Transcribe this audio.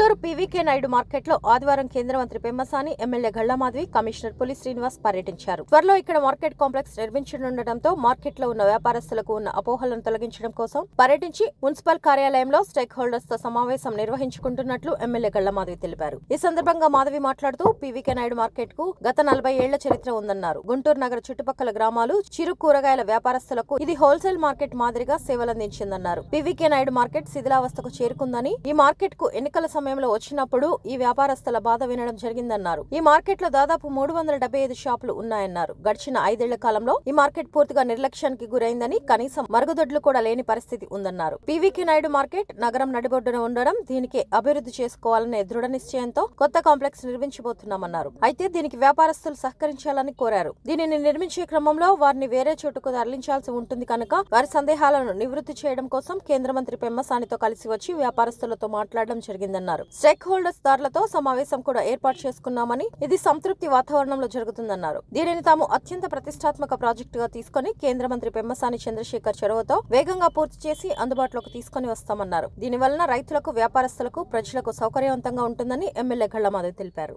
Guntur PVK Naidu market లో ఆదివారం కేంద్ర మంత్రి పెమ్మసాని, ఎమ్మెల్యే గళ్లమాధవి, కమిషనర్ పులి శ్రీనివాస్ పర్యటించారు. త్వరలో ఇక్కడ మార్కెట్ కాంప్లెక్స్ నిర్మించనుండటంతో మార్కెట్ లో ఉన్న వ్యాపారస్తులకు ఉన్న అపోహలను తొలగించడం కోసం పర్యటించి మున్సిపల్ కార్యాలయంలో స్టేక్ హోల్డర్స్ తో సమావేశం నిర్వహించుకుంటున్నట్లు ఎమ్మెల్యే గళ్లమాధవి తెలిపారు. ఈ సందర్భంగా మాధవి మాట్లాడుతూ పీవీకే నాయుడు మార్కెట్ కు గత 40 ఏళ్ల చరిత్ర ఉందన్నారు. గుంటూరు నగర చుట్టుపక్కల గ్రామాలు, చిరు కూరగాయల వ్యాపారస్తులకు ఇది హోల్సేల్ మార్కెట్ మాదిరిగా సేవలందించిందన్నారు. పీవీకే నాయుడు మార్కెట్ శిథిలావస్థకు చేరుకుందని, ఈ మార్కెట్ కు ఎన్నికల సమయంలో వచ్చినప్పుడు ఈ వ్యాపారస్తుల బాధ వినడం జరిగిందన్నారు. ఈ మార్కెట్ లో దాదాపు 375 షాపులు ఉన్నాయన్నారు. గడిచిన 5 ఏళ్ల కాలంలో ఈ మార్కెట్ పూర్తిగా నిర్లక్ష్యానికి గురైందని, కనీసం మరుగుదొడ్లు కూడా లేని పరిస్థితి ఉందన్నారు. పీవీకే నాయుడు మార్కెట్ నగరం నడిబొడ్డున ఉండడం, దీనికి అభివృద్ధి చేసుకోవాలనే దృఢ నిశ్చయంతో కొత్త కాంప్లెక్స్ నిర్మించబోతున్నామన్నారు. అయితే దీనికి వ్యాపారస్తులు సహకరించాలని కోరారు. దీనిని నిర్మించే క్రమంలో వారిని వేరే చోటుకు తరలించాల్సి ఉంటుంది కనుక వారి సందేహాలను నివృత్తి చేయడం కోసం కేంద్ర మంత్రి పెమ్మసానితో కలిసి వచ్చి వ్యాపారస్తులతో మాట్లాడడం జరిగిందన్నారు. స్టేక్ హోల్డర్స్ దారులతో సమావేశం కూడా ఏర్పాటు చేసుకున్నామని, ఇది సంతృప్తి వాతావరణంలో జరుగుతుందన్నారు. దీనిని తాము అత్యంత ప్రతిష్టాత్మక ప్రాజెక్టుగా తీసుకుని కేంద్ర మంత్రి పెమ్మసాని చంద్రశేఖర్ చొరవతో వేగంగా పూర్తి చేసి అందుబాటులోకి తీసుకుని వస్తామన్నారు. దీనివలన రైతులకు, వ్యాపారస్తులకు, ప్రజలకు సౌకర్యవంతంగా ఉంటుందని ఎమ్మెల్యే గళ్లమాధవి తెలిపారు.